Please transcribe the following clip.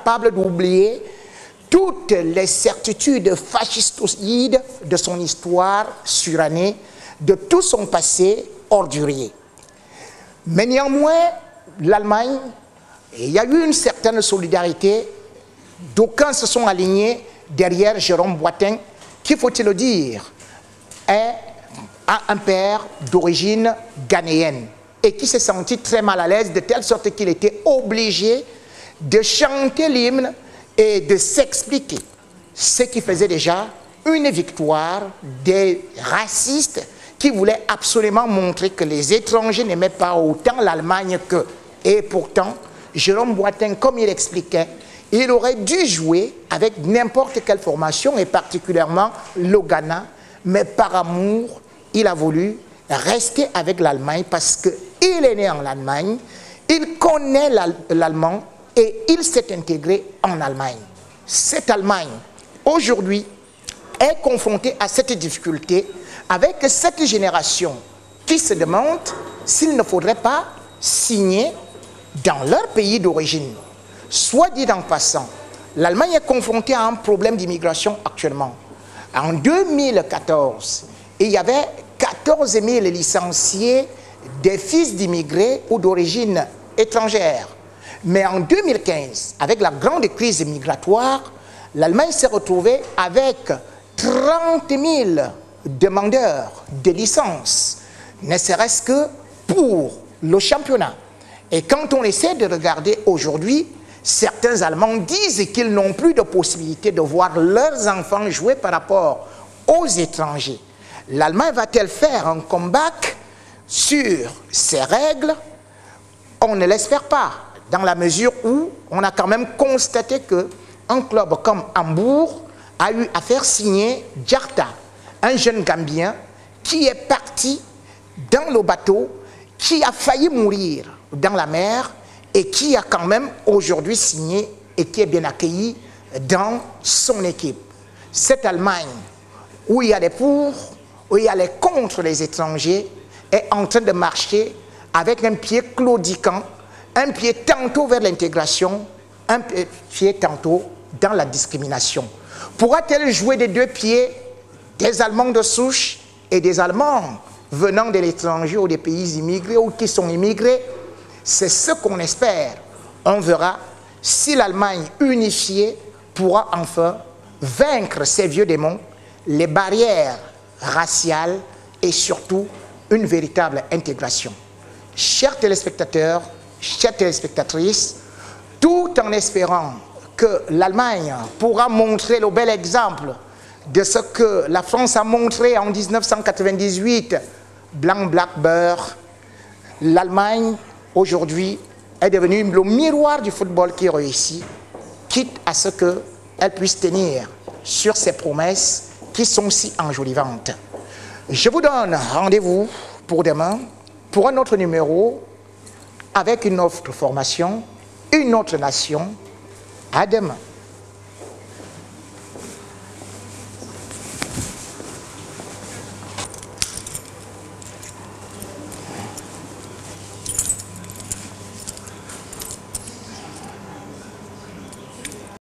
incapable d'oublier toutes les certitudes fascistoïdes de son histoire surannée, de tout son passé ordurier. Mais néanmoins, l'Allemagne, il y a eu une certaine solidarité, d'aucuns se sont alignés derrière Jérôme Boitin, qui, faut-il le dire, a un père d'origine ghanéenne et qui s'est senti très mal à l'aise, de telle sorte qu'il était obligé de chanter l'hymne et de s'expliquer, ce qui faisait déjà une victoire des racistes qui voulaient absolument montrer que les étrangers n'aimaient pas autant l'Allemagne qu'eux. Et pourtant, Jérôme Boitin, comme il expliquait, il aurait dû jouer avec n'importe quelle formation, et particulièrement le Ghana, mais par amour, il a voulu rester avec l'Allemagne parce qu'il est né en Allemagne, il connaît l'allemand et il s'est intégré en Allemagne. Cette Allemagne, aujourd'hui, est confrontée à cette difficulté avec cette génération qui se demande s'il ne faudrait pas signer dans leur pays d'origine. Soit dit en passant, l'Allemagne est confrontée à un problème d'immigration actuellement. En 2014, il y avait 14 000 licenciés des fils d'immigrés ou d'origine étrangère. Mais en 2015, avec la grande crise migratoire, l'Allemagne s'est retrouvée avec 30 000 demandeurs de licence, ne serait-ce que pour le championnat. Et quand on essaie de regarder aujourd'hui, certains Allemands disent qu'ils n'ont plus de possibilité de voir leurs enfants jouer par rapport aux étrangers. L'Allemagne va-t-elle faire un comeback sur ces règles? On ne l'espère pas, dans la mesure où on a quand même constaté qu'un club comme Hambourg a eu à faire signer Djarta, un jeune Gambien qui est parti dans le bateau, qui a failli mourir dans la mer et qui a quand même aujourd'hui signé et qui est bien accueilli dans son équipe. Cette Allemagne, où il y a les pour, où il y a les contre les étrangers, est en train de marcher avec un pied claudiquant, un pied tantôt vers l'intégration, un pied tantôt dans la discrimination. Pourra-t-elle jouer des deux pieds, des Allemands de souche et des Allemands venant de l'étranger ou des pays immigrés ou qui sont immigrés? C'est ce qu'on espère. On verra si l'Allemagne unifiée pourra enfin vaincre ces vieux démons, les barrières raciales et surtout une véritable intégration. Chers téléspectateurs, chères téléspectatrices, tout en espérant que l'Allemagne pourra montrer le bel exemple de ce que la France a montré en 1998, blanc, black, beurre, l'Allemagne aujourd'hui est devenue le miroir du football qui réussit, quitte à ce qu'elle puisse tenir sur ses promesses qui sont si enjolivantes. Je vous donne rendez-vous pour demain pour un autre numéro avec une autre formation, une autre nation. À demain.